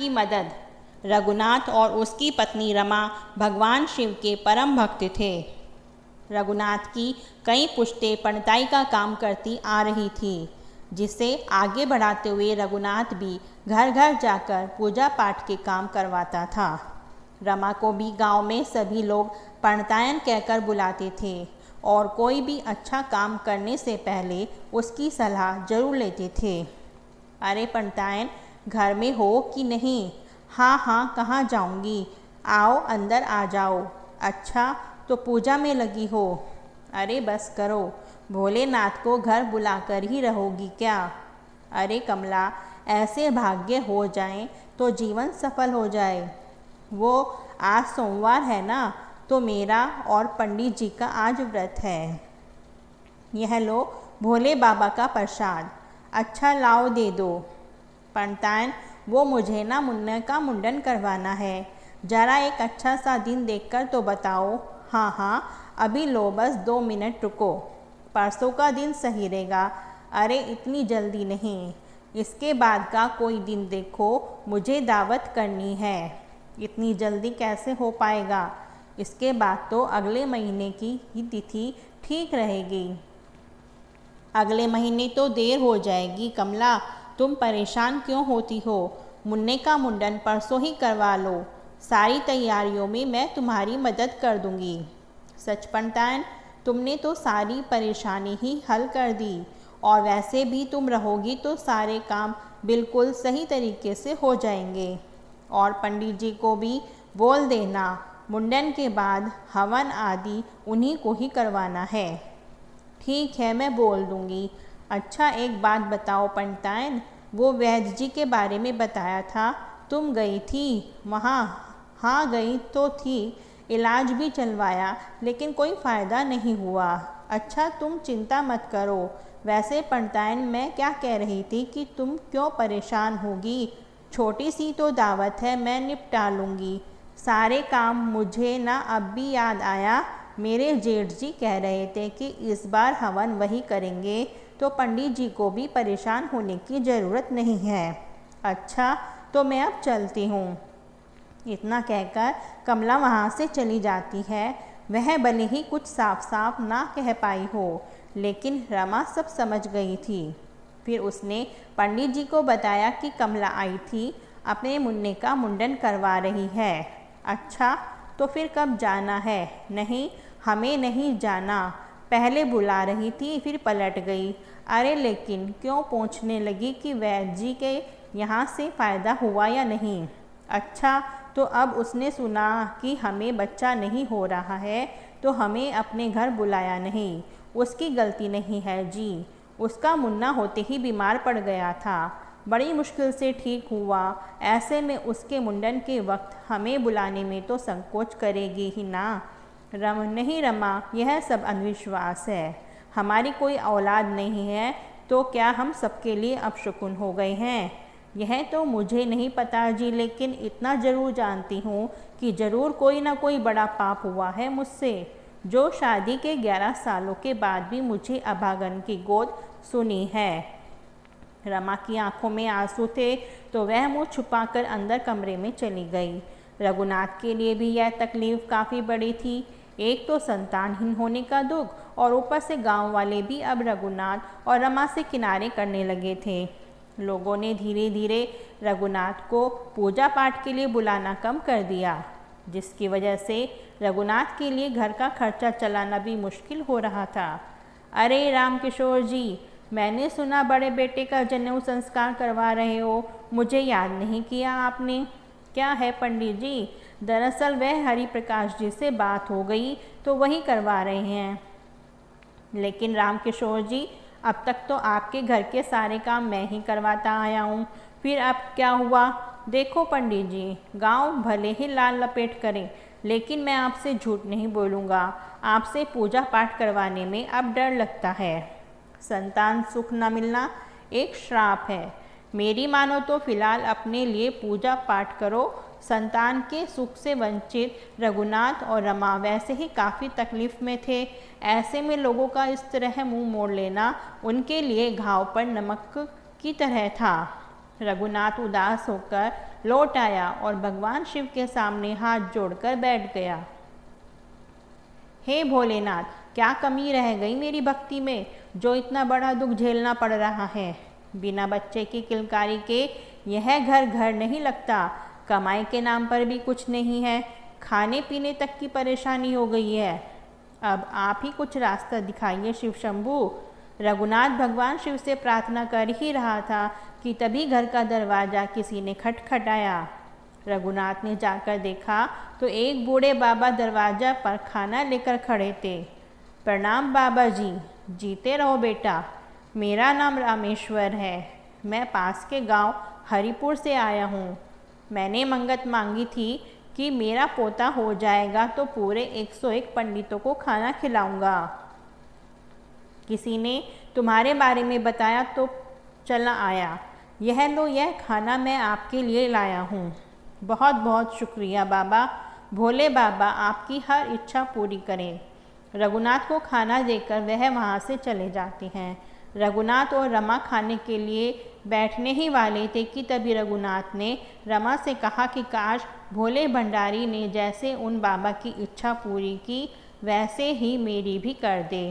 की मदद। रघुनाथ और उसकी पत्नी रमा भगवान शिव के परम भक्त थे। रघुनाथ की कई पुश्तें पंडिताई का काम करती आ रही थी, जिसे आगे बढ़ाते हुए रघुनाथ भी घर घर जाकर पूजा पाठ के काम करवाता था। रमा को भी गांव में सभी लोग पंडितायन कहकर बुलाते थे और कोई भी अच्छा काम करने से पहले उसकी सलाह जरूर लेते थे। अरे पंडितायन, घर में हो कि नहीं? हाँ हाँ, कहाँ जाऊँगी, आओ अंदर आ जाओ। अच्छा, तो पूजा में लगी हो? अरे बस करो, भोलेनाथ को घर बुलाकर ही रहोगी क्या? अरे कमला, ऐसे भाग्य हो जाएं तो जीवन सफल हो जाए। वो आज सोमवार है ना, तो मेरा और पंडित जी का आज व्रत है। यह लो भोले बाबा का प्रसाद। अच्छा लाओ, दे दो। पंडितायन, वो मुझे ना मुन्ने का मुंडन करवाना है, जरा एक अच्छा सा दिन देखकर तो बताओ। हाँ हाँ, अभी लो, बस 2 मिनट रुको, परसों का दिन सही रहेगा। अरे इतनी जल्दी नहीं, इसके बाद का कोई दिन देखो, मुझे दावत करनी है। इतनी जल्दी कैसे हो पाएगा? इसके बाद तो अगले महीने की ही तिथि ठीक रहेगी। अगले महीने तो देर हो जाएगी कमला, तुम परेशान क्यों होती हो? मुन्ने का मुंडन परसों ही करवा लो, सारी तैयारियों में मैं तुम्हारी मदद कर दूंगी। सच पंडितायन, तुमने तो सारी परेशानी ही हल कर दी, और वैसे भी तुम रहोगी तो सारे काम बिल्कुल सही तरीके से हो जाएंगे। और पंडित जी को भी बोल देना, मुंडन के बाद हवन आदि उन्हीं को ही करवाना है। ठीक है, मैं बोल दूंगी। अच्छा एक बात बताओ पंडितायन, वो वैद्य जी के बारे में बताया था, तुम गई थी वहाँ? हाँ गई तो थी, इलाज भी चलवाया, लेकिन कोई फ़ायदा नहीं हुआ। अच्छा तुम चिंता मत करो। वैसे पंडितायन, मैं क्या कह रही थी कि तुम क्यों परेशान होगी? छोटी सी तो दावत है, मैं निपटा लूँगी सारे काम। मुझे ना अब भी याद आया, मेरे जेठ जी कह रहे थे कि इस बार हवन वही करेंगे, तो पंडित जी को भी परेशान होने की ज़रूरत नहीं है। अच्छा, तो मैं अब चलती हूँ। इतना कहकर कमला वहाँ से चली जाती है। वह भले ही कुछ साफ साफ ना कह पाई हो, लेकिन रमा सब समझ गई थी। फिर उसने पंडित जी को बताया कि कमला आई थी, अपने मुन्ने का मुंडन करवा रही है। अच्छा, तो फिर कब जाना है? नहीं, हमें नहीं जाना, पहले बुला रही थी फिर पलट गई। अरे लेकिन क्यों पूछने लगी कि वैद्य जी के यहाँ से फ़ायदा हुआ या नहीं? अच्छा, तो अब उसने सुना कि हमें बच्चा नहीं हो रहा है, तो हमें अपने घर बुलाया नहीं। उसकी गलती नहीं है जी, उसका मुन्ना होते ही बीमार पड़ गया था, बड़ी मुश्किल से ठीक हुआ। ऐसे में उसके मुंडन के वक्त हमें बुलाने में तो संकोच करेगी ही ना। नहीं रमा, यह सब अंधविश्वास है। हमारी कोई औलाद नहीं है, तो क्या हम सबके लिए अपशकुन हो गए हैं? यह तो मुझे नहीं पता जी, लेकिन इतना ज़रूर जानती हूँ कि ज़रूर कोई ना कोई बड़ा पाप हुआ है मुझसे, जो शादी के 11 सालों के बाद भी मुझे अभागन की गोद सुनी है। रमा की आंखों में आंसू थे, तो वह मुंह छुपाकर अंदर कमरे में चली गई। रघुनाथ के लिए भी यह तकलीफ़ काफ़ी बड़ी थी। एक तो संतानहीन होने का दुख, और ऊपर से गांव वाले भी अब रघुनाथ और रमा से किनारे करने लगे थे। लोगों ने धीरे धीरे रघुनाथ को पूजा पाठ के लिए बुलाना कम कर दिया, जिसकी वजह से रघुनाथ के लिए घर का खर्चा चलाना भी मुश्किल हो रहा था। अरे रामकिशोर जी, मैंने सुना बड़े बेटे का जनेऊ संस्कार करवा रहे हो, मुझे याद नहीं किया आपने। क्या है पंडित जी? दरअसल वह हरि प्रकाश जी से बात हो गई, तो वही करवा रहे हैं। लेकिन रामकिशोर जी, अब तक तो आपके घर के सारे काम मैं ही करवाता आया हूँ, फिर अब क्या हुआ? देखो पंडित जी, गांव भले ही लाल लपेट करें, लेकिन मैं आपसे झूठ नहीं बोलूँगा, आपसे पूजा पाठ करवाने में अब डर लगता है। संतान सुख न मिलना एक श्राप है। मेरी मानो तो फिलहाल अपने लिए पूजा पाठ करो। संतान के सुख से वंचित रघुनाथ और रमा वैसे ही काफ़ी तकलीफ़ में थे। ऐसे में लोगों का इस तरह मुंह मोड़ लेना उनके लिए घाव पर नमक की तरह था। रघुनाथ उदास होकर लौट आया और भगवान शिव के सामने हाथ जोड़कर बैठ गया। हे भोलेनाथ, क्या कमी रह गई मेरी भक्ति में जो इतना बड़ा दुख झेलना पड़ रहा है। बिना बच्चे की किलकारी के यह घर घर नहीं लगता। कमाई के नाम पर भी कुछ नहीं है, खाने पीने तक की परेशानी हो गई है। अब आप ही कुछ रास्ता दिखाइए शिव शंभू। रघुनाथ भगवान शिव से प्रार्थना कर ही रहा था कि तभी घर का दरवाज़ा किसी ने खटखटाया। रघुनाथ ने जाकर देखा तो एक बूढ़े बाबा दरवाज़ा पर खाना लेकर खड़े थे। प्रणाम बाबा जी, जीते रहो बेटा। मेरा नाम रामेश्वर है, मैं पास के गांव हरिपुर से आया हूँ। मैंने मंगत मांगी थी कि मेरा पोता हो जाएगा तो पूरे 101 पंडितों को खाना खिलाऊंगा। किसी ने तुम्हारे बारे में बताया तो चला आया। यह लो, यह खाना मैं आपके लिए लाया हूँ। बहुत बहुत शुक्रिया बाबा। भोले बाबा आपकी हर इच्छा पूरी करें। रघुनाथ को खाना देकर वह वहाँ से चले जाते हैं। रघुनाथ और रमा खाने के लिए बैठने ही वाले थे कि तभी रघुनाथ ने रमा से कहा कि काश भोले भंडारी ने जैसे उन बाबा की इच्छा पूरी की वैसे ही मेरी भी कर दे।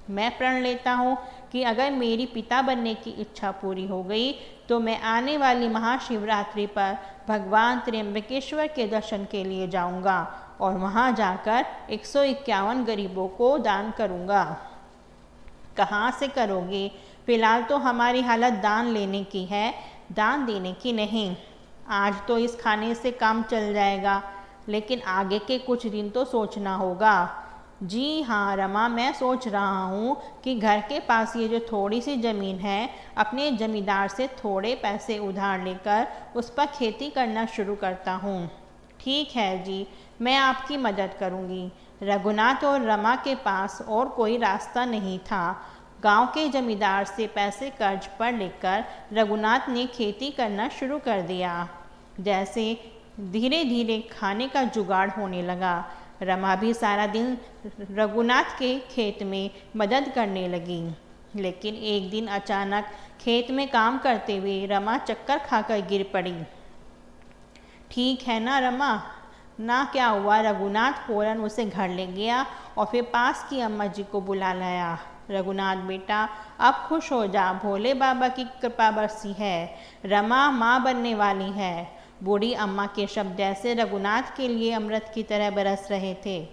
मैं प्रण लेता हूँ कि अगर मेरी पिता बनने की इच्छा पूरी हो गई तो मैं आने वाली महाशिवरात्रि पर भगवान त्र्यंबकेश्वर के दर्शन के लिए जाऊँगा और वहाँ जाकर 151 गरीबों को दान करूँगा। कहाँ से करोगे? फिलहाल तो हमारी हालत दान लेने की है, दान देने की नहीं। आज तो इस खाने से काम चल जाएगा, लेकिन आगे के कुछ दिन तो सोचना होगा। जी हाँ रमा, मैं सोच रहा हूँ कि घर के पास ये जो थोड़ी सी ज़मीन है, अपने जमींदार से थोड़े पैसे उधार लेकर उस पर खेती करना शुरू करता हूँ। ठीक है जी, मैं आपकी मदद करूँगी। रघुनाथ और रमा के पास और कोई रास्ता नहीं था। गांव के जमींदार से पैसे कर्ज पर लेकर रघुनाथ ने खेती करना शुरू कर दिया। जैसे धीरे धीरे खाने का जुगाड़ होने लगा, रमा भी सारा दिन रघुनाथ के खेत में मदद करने लगी। लेकिन एक दिन अचानक खेत में काम करते हुए रमा चक्कर खाकर गिर पड़ी। ठीक है ना रमा, ना क्या हुआ? रघुनाथ फौरन उसे घर ले गया और फिर पास की अम्मा जी को बुला लाया। रघुनाथ बेटा, अब खुश हो जा, भोले बाबा की कृपा बरसी है, रमा माँ बनने वाली है। बूढ़ी अम्मा के शब्द जैसे रघुनाथ के लिए अमृत की तरह बरस रहे थे।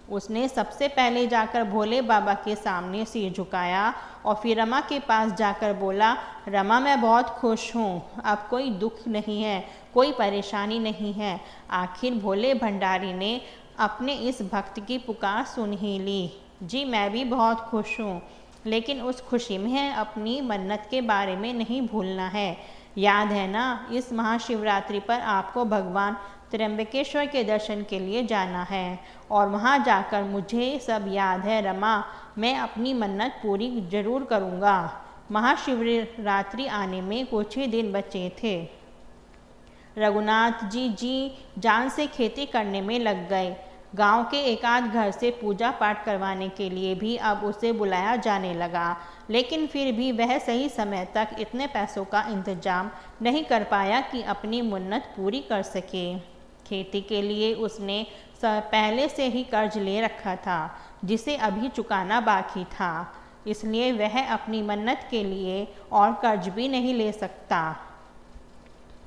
उसने सबसे पहले जाकर भोले बाबा के सामने सिर झुकाया और फिर रमा के पास जाकर बोला, रमा मैं बहुत खुश हूँ, अब कोई दुख नहीं है, कोई परेशानी नहीं है। आखिर भोले भंडारी ने अपने इस भक्त की पुकार सुन ही ली। जी मैं भी बहुत खुश हूँ, लेकिन उस खुशी में अपनी मन्नत के बारे में नहीं भूलना है। याद है ना, इस महाशिवरात्रि पर आपको भगवान त्र्यंबकेश्वर के दर्शन के लिए जाना है और वहाँ जाकर मुझे सब याद है रमा, मैं अपनी मन्नत पूरी जरूर करूँगा। महाशिवरात्रि आने में कुछ ही दिन बचे थे। रघुनाथ जी जान से खेती करने में लग गए। गांव के एकाध घर से पूजा पाठ करवाने के लिए भी अब उसे बुलाया जाने लगा, लेकिन फिर भी वह सही समय तक इतने पैसों का इंतजाम नहीं कर पाया कि अपनी मन्नत पूरी कर सके। खेती के लिए उसने पहले से ही कर्ज ले रखा था, जिसे अभी चुकाना बाकी था, इसलिए वह अपनी मन्नत के लिए और कर्ज भी नहीं ले सकता।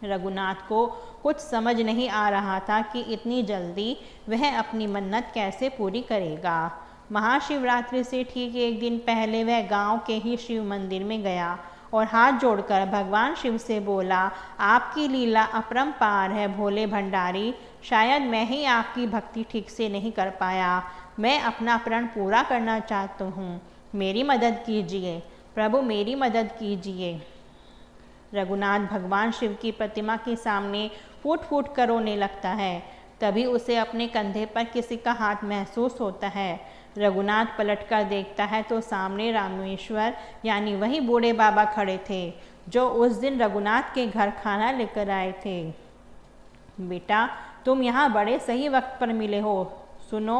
रघुनाथ को कुछ समझ नहीं आ रहा था कि इतनी जल्दी वह अपनी मन्नत कैसे पूरी करेगा। महाशिवरात्रि से ठीक एक दिन पहले वह गांव के ही शिव मंदिर में गया और हाथ जोड़कर भगवान शिव से बोला, आपकी लीला अपरंपार है भोले भंडारी, शायद मैं ही आपकी भक्ति ठीक से नहीं कर पाया। मैं अपना प्रण पूरा करना चाहता हूँ, मेरी मदद कीजिए प्रभु, मेरी मदद कीजिए। रघुनाथ भगवान शिव की प्रतिमा के सामने फूट फूट कर रोने लगता है। तभी उसे अपने कंधे पर किसी का हाथ महसूस होता है। रघुनाथ पलटकर देखता है तो सामने रामेश्वर यानी वही बूढ़े बाबा खड़े थे जो उस दिन रघुनाथ के घर खाना लेकर आए थे। बेटा, तुम यहाँ बड़े सही वक्त पर मिले हो। सुनो,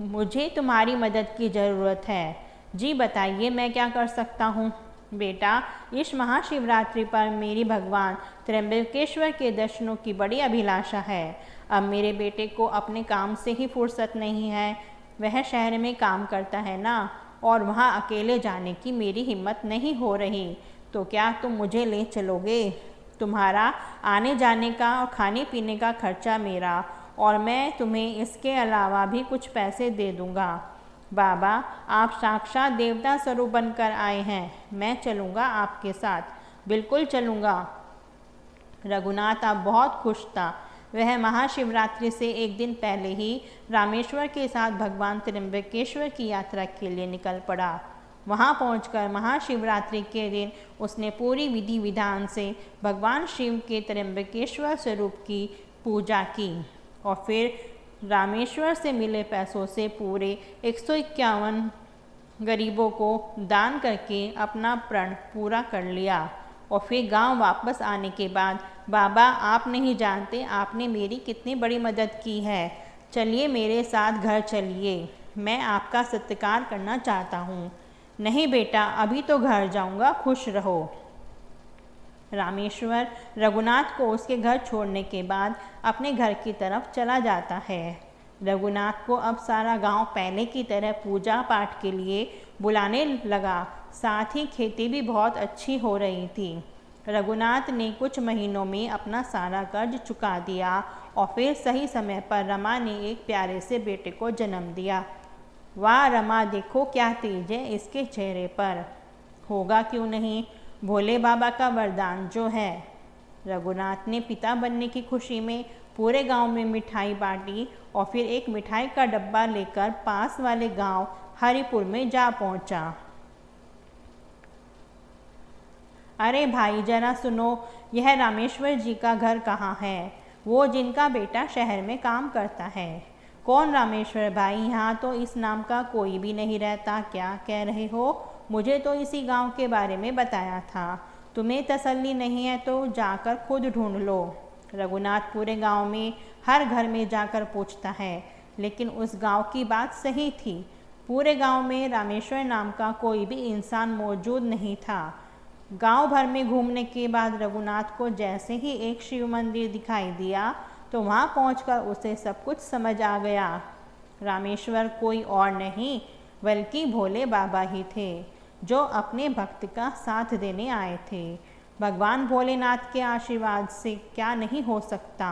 मुझे तुम्हारी मदद की ज़रूरत है। जी बताइए, मैं क्या कर सकता हूँ? बेटा, इस महाशिवरात्रि पर मेरी भगवान त्र्यंबकेश्वर के दर्शनों की बड़ी अभिलाषा है। अब मेरे बेटे को अपने काम से ही फुर्सत नहीं है। वह शहर में काम करता है ना, और वहाँ अकेले जाने की मेरी हिम्मत नहीं हो रही। तो क्या तुम मुझे ले चलोगे? तुम्हारा आने जाने का और खाने पीने का खर्चा मेरा, और मैं तुम्हें इसके अलावा भी कुछ पैसे दे दूँगा। बाबा, आप साक्षात देवता स्वरूप बनकर आए हैं। मैं चलूँगा आपके साथ, बिल्कुल चलूँगा। रघुनाथ अब बहुत खुश था। वह महाशिवरात्रि से एक दिन पहले ही रामेश्वर के साथ भगवान त्र्यंबकेश्वर की यात्रा के लिए निकल पड़ा। वहाँ पहुंचकर महाशिवरात्रि के दिन उसने पूरी विधि विधान से भगवान शिव के त्र्यंबकेश्वर स्वरूप की पूजा की, और फिर रामेश्वर से मिले पैसों से पूरे 151 गरीबों को दान करके अपना प्रण पूरा कर लिया। और फिर गांव वापस आने के बाद, बाबा, आप नहीं जानते आपने मेरी कितनी बड़ी मदद की है। चलिए मेरे साथ घर चलिए, मैं आपका सत्कार करना चाहता हूँ। नहीं बेटा, अभी तो घर जाऊँगा, खुश रहो। रामेश्वर रघुनाथ को उसके घर छोड़ने के बाद अपने घर की तरफ चला जाता है। रघुनाथ को अब सारा गांव पहले की तरह पूजा पाठ के लिए बुलाने लगा। साथ ही खेती भी बहुत अच्छी हो रही थी। रघुनाथ ने कुछ महीनों में अपना सारा कर्ज चुका दिया, और फिर सही समय पर रमा ने एक प्यारे से बेटे को जन्म दिया। वाह रमा, देखो क्या तेज है इसके चेहरे पर। होगा क्यों नहीं, भोले बाबा का वरदान जो है। रघुनाथ ने पिता बनने की खुशी में पूरे गांव में मिठाई बांटी, और फिर एक मिठाई का डब्बा लेकर पास वाले गांव हरिपुर में जा पहुंचा। अरे भाई, जरा सुनो, यह रामेश्वर जी का घर कहाँ है? वो जिनका बेटा शहर में काम करता है। कौन रामेश्वर भाई? यहाँ तो इस नाम का कोई भी नहीं रहता। क्या कह रहे हो? मुझे तो इसी गांव के बारे में बताया था। तुम्हें तसल्ली नहीं है तो जाकर खुद ढूंढ लो। रघुनाथ पूरे गांव में हर घर में जाकर पूछता है, लेकिन उस गांव की बात सही थी। पूरे गांव में रामेश्वर नाम का कोई भी इंसान मौजूद नहीं था। गांव भर में घूमने के बाद रघुनाथ को जैसे ही एक शिव मंदिर दिखाई दिया, तो वहां पहुंचकर उसे सब कुछ समझ आ गया। रामेश्वर कोई और नहीं बल्कि भोले बाबा ही थे, जो अपने भक्त का साथ देने आए थे। भगवान भोलेनाथ के आशीर्वाद से क्या नहीं हो सकता।